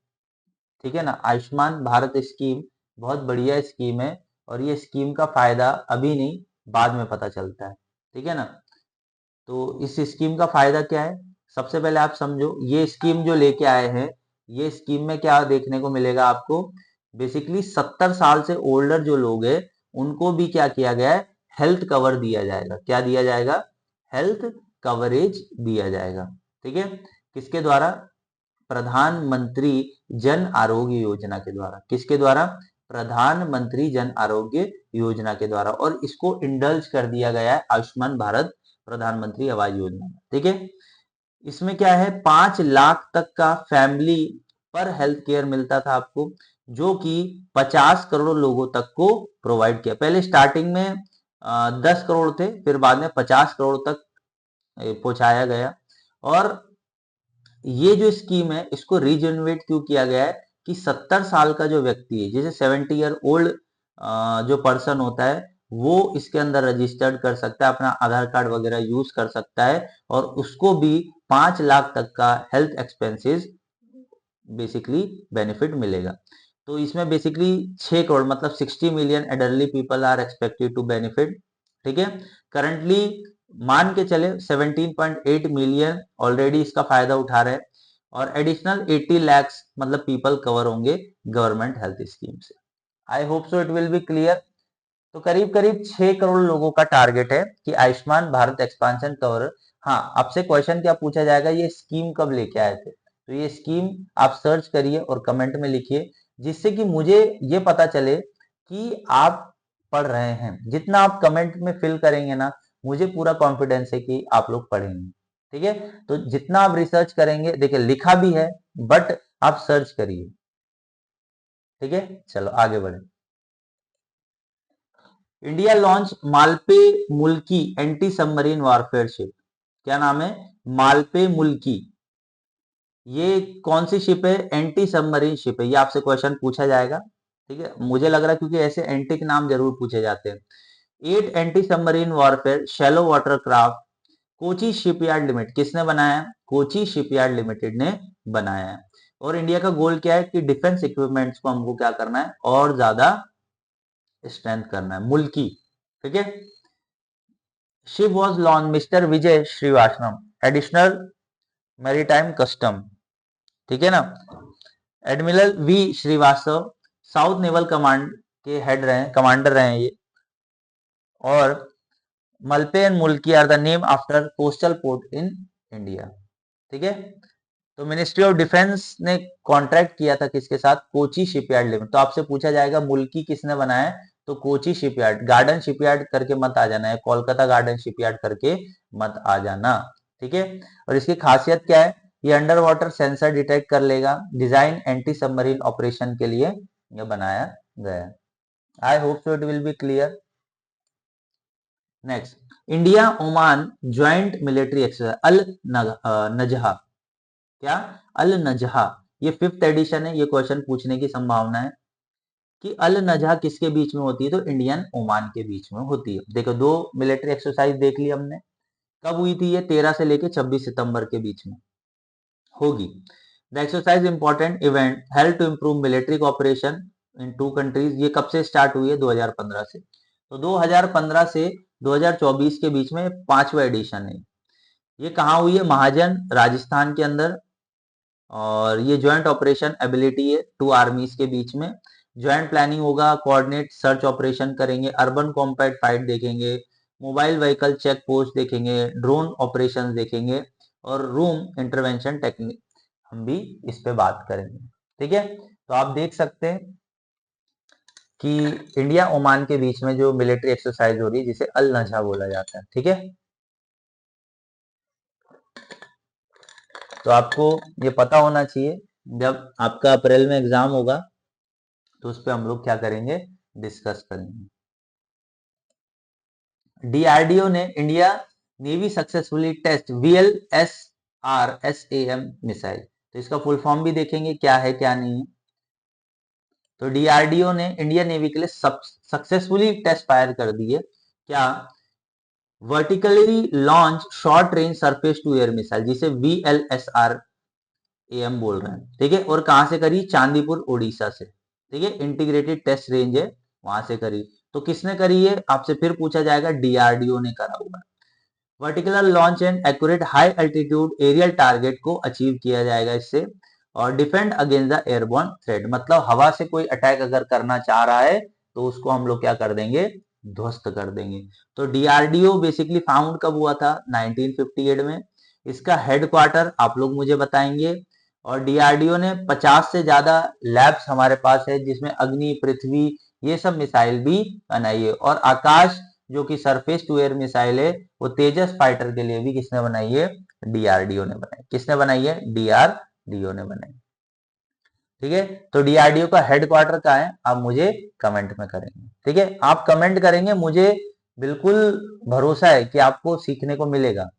ठीक है ना, आयुष्मान भारत स्कीम बहुत बढ़िया स्कीम है, और ये स्कीम का फायदा अभी नहीं बाद में पता चलता है, ठीक है ना। तो इस स्कीम का फायदा क्या है, सबसे पहले आप समझो, ये स्कीम जो लेके आए हैं, ये स्कीम में क्या देखने को मिलेगा आपको, बेसिकली 70 साल से ओल्डर जो लोग हैं उनको भी क्या किया गया है, हेल्थ कवर दिया जाएगा। क्या दिया जाएगा, हेल्थ कवरेज दिया जाएगा। ठीक है, किसके द्वारा, प्रधानमंत्री जन आरोग्य योजना के द्वारा। किसके द्वारा, प्रधानमंत्री जन आरोग्य योजना के द्वारा, और इसको इंडल्ज कर दिया गया है आयुष्मान भारत प्रधानमंत्री आवास योजना। ठीक है, इसमें क्या है, 5 लाख तक का फैमिली पर हेल्थ केयर मिलता था आपको, जो कि 50 करोड़ लोगों तक को प्रोवाइड किया। पहले स्टार्टिंग में 10 करोड़ थे, फिर बाद में 50 करोड़ तक पहुंचाया गया। और ये जो स्कीम है इसको रीजेनरेट क्यों किया गया है, कि 70 साल का जो व्यक्ति है, जैसे 70 ईयर ओल्ड जो पर्सन होता है, वो इसके अंदर रजिस्टर्ड कर सकता है, अपना आधार कार्ड वगैरह यूज कर सकता है, और उसको भी 5 लाख तक का हेल्थ एक्सपेंसेस बेसिकली बेनिफिट मिलेगा। तो इसमें बेसिकली 6 करोड़ मतलब 60 million elderly people are expected to benefit. ठीक है, करंटली मान के चले 17.8 मिलियन ऑलरेडी इसका फायदा उठा रहे हैं, और एडिशनल 80 लैक्स मतलब पीपल कवर होंगे गवर्नमेंट हेल्थ स्कीम से। आई hope so it will be clear. तो करीब करीब 6 करोड़ लोगों का टारगेट है कि आयुष्मान भारत एक्सपांशन कवर। हाँ, आपसे क्वेश्चन क्या पूछा जाएगा, ये स्कीम कब लेके आए थे, तो ये स्कीम आप सर्च करिए और कमेंट में लिखिए, जिससे कि मुझे ये पता चले कि आप पढ़ रहे हैं। जितना आप कमेंट में फिल करेंगे ना, मुझे पूरा कॉन्फिडेंस है कि आप लोग पढ़ेंगे। ठीक है, तो जितना आप रिसर्च करेंगे, देखिए लिखा भी है बट आप सर्च करिए। ठीक है, चलो आगे बढ़े। इंडिया लॉन्च मालपे मुल्की एंटी सबमरीन वारफेयर शिप। क्या नाम है, मालपे मुल्की। ये कौन सी शिप है, एंटी सबमरीन शिप है, ये आपसे क्वेश्चन पूछा जाएगा। ठीक है, मुझे लग रहा है क्योंकि ऐसे एंटी के नाम जरूर पूछे जाते हैं। 8 anti submarine warfare shallow water craft Kochi shipyard limited, किसने बनाया है, कोची शिपयार्ड लिमिटेड ने बनाया है। और इंडिया का गोल क्या है कि डिफेंस इक्विपमेंट्स को हमको क्या करना है, और ज्यादा स्ट्रेंथ करना है, मुल्की। ठीक है, ship was launch mister Vijay Srivastava additional maritime custom. ठीक है ना, admiral V Srivastava south naval command के हेड रहे, कमांडर रहे हैं ये। और Malpe and Mulki are the name after coastal port in India. ठीक है, तो मिनिस्ट्री ऑफ डिफेंस ने कॉन्ट्रैक्ट किया था किसके साथ, कोची शिपयार्ड लिमिटेड। तो आपसे पूछा जाएगा मुल्की किसने बनाया है, तो कोची शिपयार्ड, गार्डन शिपयार्ड करके मत आ जाना है, कोलकाता गार्डन शिपयार्ड करके मत आ जाना। ठीक है, और इसकी खासियत क्या है, ये अंडर वाटर सेंसर डिटेक्ट कर लेगा, डिजाइन एंटी सबमरीन ऑपरेशन के लिए ये बनाया गया है। I hope so it will be clear. Next, India Oman joint military exercise Al Najah. क्या, अल नजहा, ये 5th एडिशन है, ये क्वेश्चन पूछने की संभावना है कि अल नजहा किसके बीच में होती है, तो इंडियन ओमान के बीच में होती है। देखो, 2 मिलिट्री एक्सरसाइज देख ली हमने, कब हुई थी ये, 13 से लेके 26 सितंबर के बीच में होगी। The exercise important event help to improve military cooperation in 2 countries. ये कब से स्टार्ट हुई है, 2015 से। तो 2015 से 2024 के बीच में 5वां एडिशन है। ये कहाँ हुई है, महाजन राजस्थान के अंदर। और ये ज्वाइंट ऑपरेशन एबिलिटी है 2 आर्मीज के बीच में। ज्वाइंट प्लानिंग होगा, कोऑर्डिनेट सर्च ऑपरेशन करेंगे, अर्बन कॉम्बैट फाइट देखेंगे, मोबाइल व्हीकल चेक पोस्ट देखेंगे, ड्रोन ऑपरेशन देखेंगे, और रूम इंटरवेंशन टेक्निक हम भी इस पे बात करेंगे। ठीक है, तो आप देख सकते हैं कि इंडिया ओमान के बीच में जो मिलिट्री एक्सरसाइज हो रही है जिसे अल नजहा बोला जाता है। ठीक है, तो आपको ये पता होना चाहिए जब आपका अप्रैल में एग्जाम होगा तो उस पर हम लोग क्या करेंगे, डिस्कस करेंगे। डीआरडीओ ने India navy successfully test VLSRSAM missile, तो इसका फुल फॉर्म भी देखेंगे क्या है क्या नहीं है। तो डीआरडीओ ने इंडियन नेवी के लिए सक्सेसफुली टेस्ट फायर कर दिए क्या, vertically launch short range surface to air missile, जिसे VLSRAM बोल रहे हैं, ठीक है। और कहां से करी, चांदीपुर उड़ीसा से, ठीक है। इंटीग्रेटेड टेस्ट रेंज है, वहां से करी। तो किसने करी है, आपसे फिर पूछा जाएगा, डीआरडीओ ने करा हुआ है। Verticular launch and accurate high altitude aerial target को अचीव किया जाएगा इससे। और defend against the airborne threat, मतलब हवा से कोई अटैक अगर करना चाह रहा है तो उसको हम लोग क्या कर देंगे, ध्वस्त कर देंगे। तो डीआरडीओ बेसिकली फाउंड कब हुआ था, 1958 में। इसका हेडक्वार्टर आप लोग मुझे बताएंगे। और डीआरडीओ ने 50 से ज्यादा लैब्स हमारे पास है, जिसमें अग्नि, पृथ्वी, ये सब मिसाइल भी बनाई है। और आकाश जो कि सरफेस टू एयर मिसाइल है, वो तेजस फाइटर के लिए भी किसने बनाई है, डीआरडीओ ने बनाई। किसने बनाई है, डीआरडीओ ने बनाई, ठीक है। तो डीआरडीओ का हेडक्वार्टर कहाँ है, आप मुझे कमेंट में करेंगे, ठीक है। आप कमेंट करेंगे, मुझे बिल्कुल भरोसा है कि आपको सीखने को मिलेगा।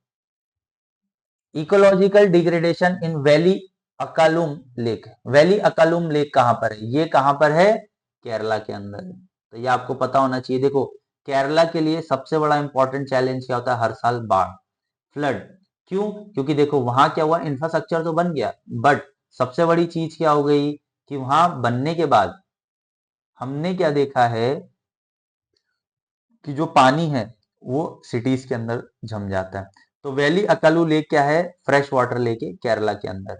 इकोलॉजिकल डिग्रेडेशन इन वैली अकालुम लेक, वैली अकालुम लेक कहां पर है, ये कहां पर है, केरला के अंदर है। तो ये आपको पता होना चाहिए। देखो, केरला के लिए सबसे बड़ा इंपॉर्टेंट चैलेंज क्या होता है, हर साल बाढ़, फ्लड। क्यों, क्योंकि देखो वहां क्या हुआ, इंफ्रास्ट्रक्चर तो बन गया, बट सबसे बड़ी चीज क्या हो गई कि वहां बनने के बाद हमने क्या देखा है कि जो पानी है वो सिटीज के अंदर जम जाता है। तो वैली अकालू लेक क्या है, फ्रेश वाटर लेक है, केरला के अंदर,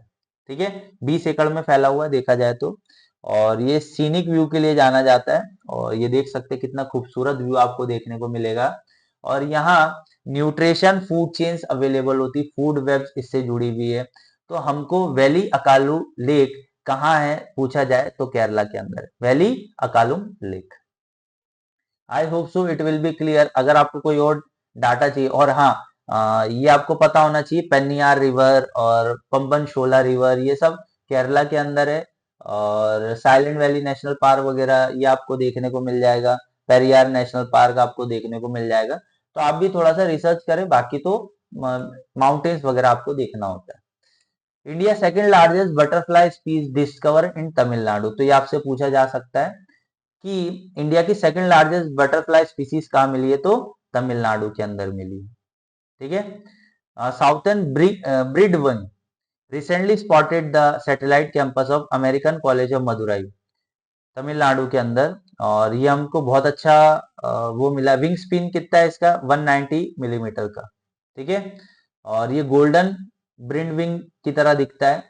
ठीक है। 20 एकड़ में फैला हुआ है देखा जाए तो। और ये सीनिक व्यू के लिए जाना जाता है। और ये देख सकते हैं कितना खूबसूरत व्यू आपको देखने को मिलेगा। और यहाँ न्यूट्रिशन फूड चेन्स अवेलेबल होती, फूड वेब्स इससे जुड़ी हुई है। तो हमको वैली अकालू लेक कहाँ है पूछा जाए तो केरला के अंदर, वैली अकालुम lake. I hope so it will be clear. अगर आपको कोई और डाटा चाहिए, और हाँ, ये आपको पता होना चाहिए, पेन्नियार रिवर और पंबन शोला रिवर ये सब केरला के अंदर है। और साइलेंट वैली नेशनल पार्क वगैरह ये आपको देखने को मिल जाएगा, पेरियार नेशनल पार्क आपको देखने को मिल जाएगा। तो आप भी थोड़ा सा रिसर्च करें, बाकी तो माउंटेन्स वगैरह आपको देखना होता है। India second largest butterfly species discover इन तमिलनाडु, तो ये आपसे पूछा जा सकता है कि इंडिया की सेकंड लार्जेस्ट बटरफ्लाई स्पीसीज कहाँ मिली है, तो तमिलनाडु के अंदर मिली है, ठीक है। Southern breed one recently spotted the satellite campus of American college of Madurai, Tamil Nadu के अंदर। और ये हमको बहुत अच्छा वो मिला। विंग स्पिन कितना है इसका, 190 मिलीमीटर का, ठीक है। और ये गोल्डन ब्रिंड विंग की तरह दिखता है।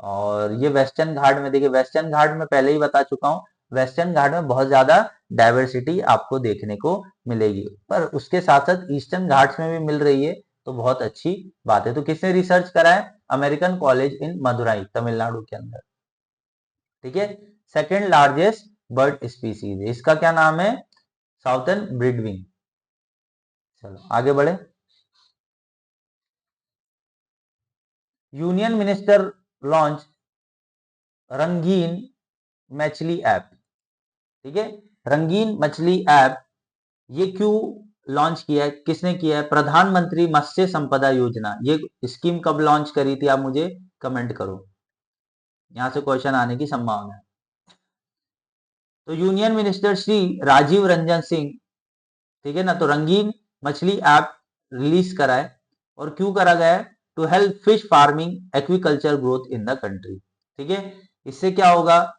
और ये वेस्टर्न घाट में, देखिए वेस्टर्न घाट में पहले ही बता चुका हूँ, वेस्टर्न घाट में बहुत ज्यादा डायवर्सिटी आपको देखने को मिलेगी, पर उसके साथ साथ ईस्टर्न घाट्स में भी मिल रही है, तो बहुत अच्छी बात है। तो किसने रिसर्च करा है, American college in Madurai, Tamil Nadu के अंदर, ठीक है। सेकेंड लार्जेस्ट बर्ड स्पीसीज है, इसका क्या नाम है, साउथर्न ब्रिडविंग। चलो आगे बढ़े। यूनियन मिनिस्टर लॉन्च रंगीन मछली ऐप, ठीक है। रंगीन मछली ऐप ये क्यों लॉन्च किया है, किसने किया है, प्रधानमंत्री मत्स्य संपदा योजना, ये स्कीम कब लॉन्च करी थी, आप मुझे कमेंट करो, यहां से क्वेश्चन आने की संभावना है। तो यूनियन मिनिस्टर श्री राजीव रंजन सिंह, ठीक है ना, तो रंगीन मछली ऐप रिलीज करा है। और क्यों करा गया है, to help fish farming aquaculture growth in the country, ठीक है। इससे क्या होगा,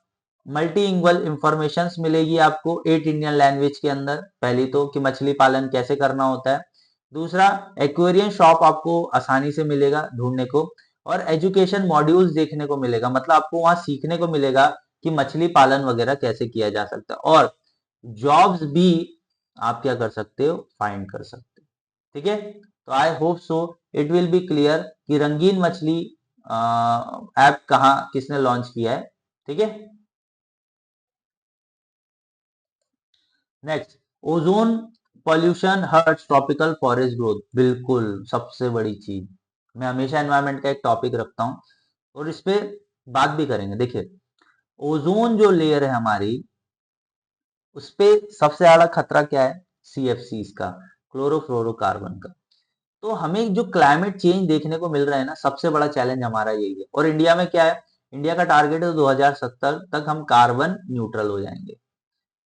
मल्टी इंग्वल इंफॉर्मेशन मिलेगी आपको 8 इंडियन लैंग्वेज के अंदर, पहली तो कि मछली पालन कैसे करना होता है, दूसरा एक्वेरियम शॉप आपको आसानी से मिलेगा ढूंढने को, और एजुकेशन मॉड्यूल्स देखने को मिलेगा, मतलब आपको वहां सीखने को मिलेगा कि मछली पालन वगैरह कैसे किया जा सकता है। और जॉब्स भी आप क्या कर सकते हो, फाइंड कर सकते हो, ठीक है। तो आई hope so it will be clear कि रंगीन मछली ऐप कहाँ किसने लॉन्च किया है, ठीक है। Next, ozone pollution hurts tropical forest growth, बिल्कुल सबसे बड़ी चीज। मैं हमेशा एनवायरनमेंट का एक टॉपिक रखता हूँ और इस पे बात भी करेंगे। देखिए, ओजोन जो लेयर है हमारी, उस पे सबसे ज्यादा खतरा क्या है? CFCs का, क्लोरोफ्लोरोकार्बन का। तो हमें जो क्लाइमेट चेंज देखने को मिल रहा है ना, सबसे बड़ा चैलेंज हमारा यही है। और इंडिया में क्या है? इंडिया का टारगेट है 2070 तक हम कार्बन न्यूट्रल हो जाएंगे,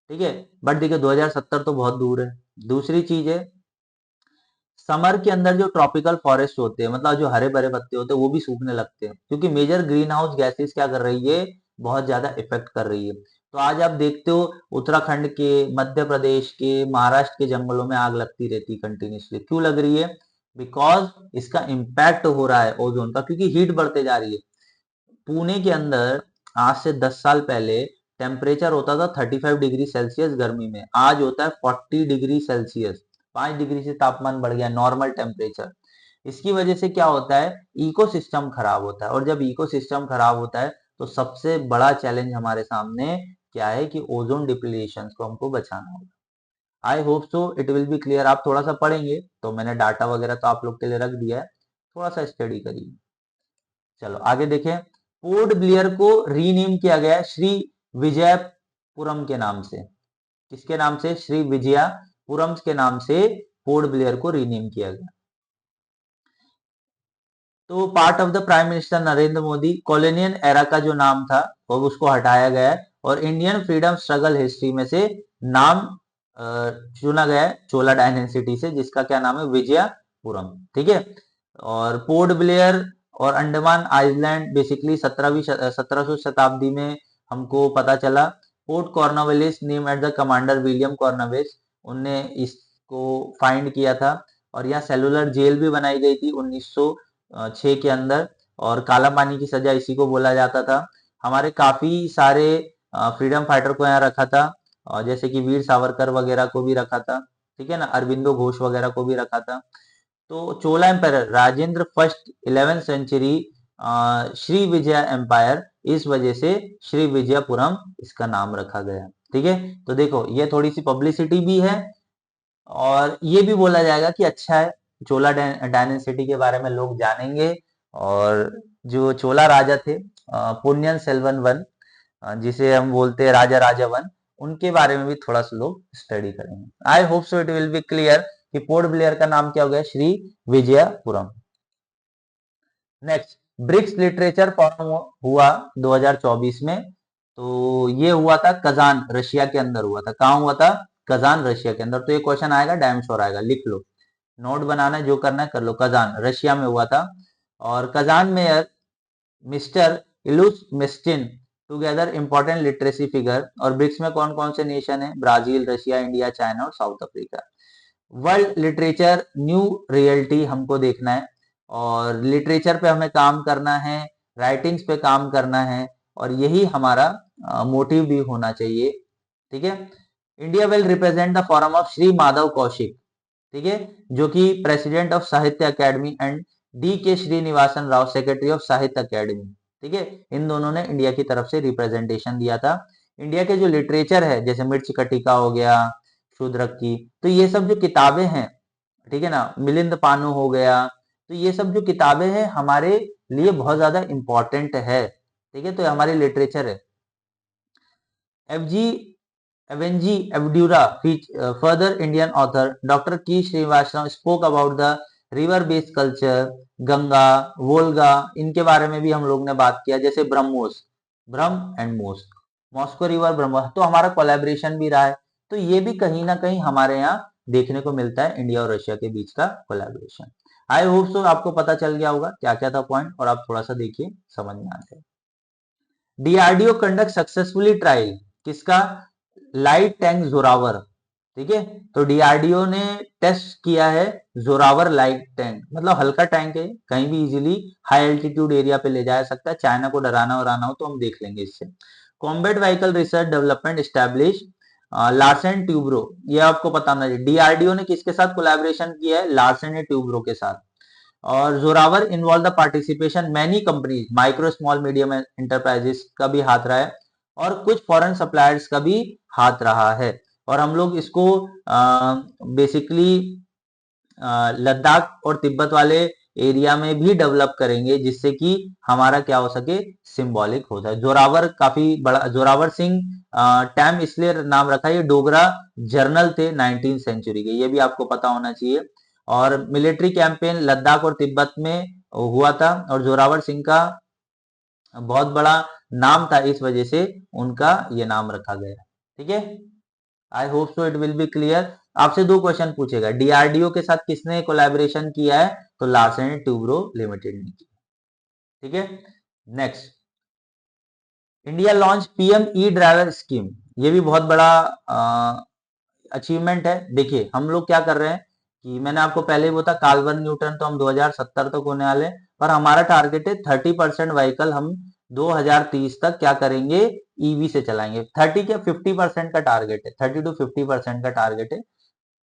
ठीक है। बट देखिए 2070 तो बहुत दूर है। दूसरी चीज है, समर के अंदर जो ट्रॉपिकल फॉरेस्ट होते हैं, मतलब जो हरे भरे पत्ते होते हैं, वो भी सूखने लगते हैं, क्योंकि मेजर ग्रीन हाउस गैसेस क्या कर रही है? बहुत ज्यादा इफेक्ट कर रही है। तो आज आप देखते हो उत्तराखंड के, मध्य प्रदेश के, महाराष्ट्र के जंगलों में आग लगती रहती है कंटिन्यूसली। क्यों लग रही है? बिकॉज इसका इम्पैक्ट हो रहा है ओजोन का, क्योंकि हीट बढ़ते जा रही है। पुणे के अंदर आज से 10 साल पहले टेम्परेचर होता था 35 डिग्री सेल्सियस गर्मी में, आज होता है 40 डिग्री सेल्सियस। 5 डिग्री से तापमान बढ़ गया, नॉर्मल टेम्परेचर। इसकी वजह से क्या होता है? इकोसिस्टम खराब होता है। और जब इकोसिस्टम खराब होता है तो सबसे बड़ा चैलेंज हमारे सामने क्या है? कि ओजोन डिप्लीशन को हमको बचाना होगा। आई hope so it will be clear. आप थोड़ा सा पढ़ेंगे तो मैंने डाटा वगैरह तो आप लोग के लिए रख दिया है, थोड़ा सा स्टडी करिए। चलो आगे देखें। पोर्ट ब्लेयर को रीनेम किया गया है श्री विजयपुरम के नाम से। किसके नाम से? श्री विजयपुरम के नाम से पोर्ट ब्लेयर को रीनेम किया गया। तो part of the prime minister Narendra Modi, colonial era का जो नाम था वो उसको हटाया गया है, और इंडियन फ्रीडम स्ट्रगल हिस्ट्री में से नाम चुना गया है चोला डायनेसिटी से, जिसका क्या नाम है? विजयपुरम, ठीक है। और पोर्ट ब्लेयर और अंडमान आइलैंड बेसिकली 17वीं शताब्दी में हमको पता चला। Port Cornwallis name at the commander William Cornwallis, उनने इसको फाइंड किया था। और यहाँ सेलुलर जेल भी बनाई गई थी 1906 के अंदर, और काला पानी की सजा इसी को बोला जाता था। हमारे काफी सारे फ्रीडम फाइटर को यहाँ रखा था, जैसे कि वीर सावरकर वगैरह को भी रखा था, ठीक है ना, अरविंदो घोष वगैरह को भी रखा था। तो Chola empire Rajendra first 11th century Srivijaya empire, इस वजह से श्री विजयपुरम इसका नाम रखा गया, ठीक है। तो देखो ये थोड़ी सी पब्लिसिटी भी है, और ये भी बोला जाएगा कि अच्छा है, चोला डायनेसिटी के बारे में लोग जानेंगे। और जो चोला राजा थे पुन्नियन सेल्वन वन, जिसे हम बोलते हैं राजा राजा वन, उनके बारे में भी थोड़ा सा लोग स्टडी करेंगे। I hope so it will be clear कि पोर्ट ब्लेयर का नाम क्या हो गया? Shri Vijayapuram. Next, BRICS literature forum हुआ 2024 में। तो ये हुआ था कजान, रशिया के अंदर हुआ था। कहाँ हुआ था? कजान, रशिया के अंदर। तो ये क्वेश्चन आएगा, डैम श्योर आएगा, लिख लो, नोट बनाना है, जो करना है कर लो। कजान, रशिया में हुआ था। और कजान में मिस्टर इलुस मिस्टिन टुगेदर इंपॉर्टेंट लिटरेसी फिगर। और ब्रिक्स में कौन कौन से नेशन है? ब्राजील, रशिया, इंडिया, चाइना और South Africa. World literature new reality हमको देखना है, और लिटरेचर पे हमें काम करना है, राइटिंग्स पे काम करना है, और यही हमारा मोटिव भी होना चाहिए, ठीक है। India will represent the forum of Shri Madhav Kaushik, ठीक है, जो कि प्रेसिडेंट ऑफ साहित्य academy, and D.K. Srinivasan Rao, secretary of साहित्य अकेडमी, ठीक है। इन दोनों ने इंडिया की तरफ से रिप्रेजेंटेशन दिया था। इंडिया के जो लिटरेचर है, जैसे मिर्च कटिका हो गया, शूद्रक की, तो ये सब जो किताबें हैं, ठीक है ना, मिलिंद पानु हो गया, तो ये सब जो किताबें हैं हमारे लिए बहुत ज्यादा इंपॉर्टेंट है, ठीक है। तो ये हमारी लिटरेचर है। FG Avengi Evdura, further Indian author, Dr. K. Srinivasan spoke about the river-based culture, Ganga, Volga, इनके बारे में भी हम लोग ने बात किया। जैसे ब्रह्मोस, ब्रह्म एंड मोस, मॉस्को रिवर, ब्रह्मोस, तो हमारा कोलैबोरेशन भी रहा है। तो ये भी कहीं ना कहीं हमारे यहाँ देखने को मिलता है, इंडिया और रशिया के बीच का कोलैबोरेशन। आई होप सो आपको पता चल गया होगा क्या क्या था पॉइंट, और आप थोड़ा सा देखिए, समझ में आ जाए। डीआरडीओ कंडक्ट सक्सेसफुली ट्रायल, किसका? लाइट टैंक जोरावर, ठीक है। तो डीआरडीओ ने टेस्ट किया है जोरावर लाइट टैंक, मतलब हल्का टैंक है, कहीं भी इजीली हाई एल्टीट्यूड एरिया पे ले जा सकता है। चाइना को डराना वराना हो तो हम देख लेंगे इससे। Combat vehicle research development establish, Larsen Toubro, ये आपको पता होना चाहिए। डीआरडीओ ने किसके साथ कोलैबोरेशन किया है? लार्सन ट्यूब्रो के साथ। और Zorawar involve the participation many companies, micro small medium enterprises का भी हाथ रहा है, और कुछ फॉरेन सप्लायर्स का भी हाथ रहा है। और हम लोग इसको बेसिकली लद्दाख और तिब्बत वाले एरिया में भी डेवलप करेंगे, जिससे कि हमारा क्या हो सके, सिंबॉलिक हो जाए। जोरावर काफी बड़ा, जोरावर सिंह टैम इसलिए नाम रखा है, ये डोगरा जर्नल थे 19th सेंचुरी के, ये भी आपको पता होना चाहिए। और मिलिट्री कैंपेन लद्दाख और तिब्बत में हुआ था, और जोरावर सिंह का बहुत बड़ा नाम था, इस वजह से उनका ये नाम रखा गया। ठीक है, I hope so it will be clear. आपसे दो क्वेश्चन पूछेगा, डीआरडीओ के साथ किसने कोलैबोरेशन किया है, तो लार्सन एंड टूब्रो लिमिटेड ने किया। ठीक है, नेक्स्ट, इंडिया लॉन्च पीएम ई ड्राइवर स्कीम, ये भी बहुत बड़ा अचीवमेंट है। देखिए हम लोग क्या कर रहे हैं कि मैंने आपको पहले ही बोला, कार्बन न्यूट्रल तो हम 2070 तक होने वाले हैं, पर हमारा टारगेट है 30% व्हीकल हम 2030 तक क्या करेंगे, ईवी से चलाएंगे। 30 क्या 50% का टारगेट है, 30 to 50% का टारगेट है।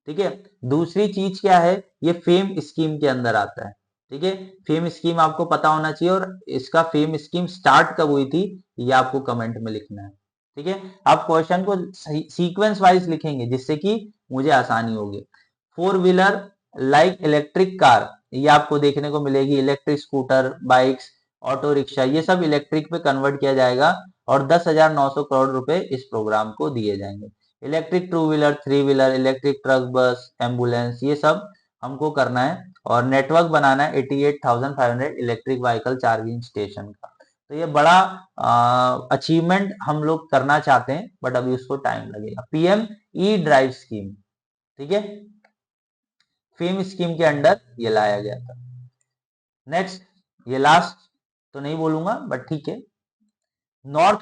ठीक है, दूसरी चीज क्या है, ये फेम स्कीम के अंदर आता है। ठीक है, फेम स्कीम आपको पता होना चाहिए, और इसका फेम स्कीम स्टार्ट कब हुई थी, ये आपको कमेंट में लिखना है। ठीक है, आप क्वेश्चन को सीक्वेंस वाइज लिखेंगे, जिससे कि मुझे आसानी होगी। Four wheeler like electric car, ये आपको देखने को मिलेगी, electric scooter, bikes, auto rickshaw, ये सब इलेक्ट्रिक पे कन्वर्ट किया जाएगा, और 10,900 करोड़ रुपए इस प्रोग्राम को दिए जाएंगे। Electric two wheeler, three wheeler, electric truck, बस, एम्बुलेंस, ये सब हमको करना है, और नेटवर्क बनाना है 88,500 इलेक्ट्रिक व्हीकल चार्जिंग स्टेशन का। तो ये बड़ा अचीवमेंट हम लोग करना चाहते हैं, बट अभी उसको टाइम लगेगा। पीएम ई ड्राइव स्कीम, ठीक है, फेम स्कीम के अंडर ये लाया गया था। नेक्स्ट, ये लास्ट तो नहीं बोलूंगा, बट ठीक है, नॉर्थ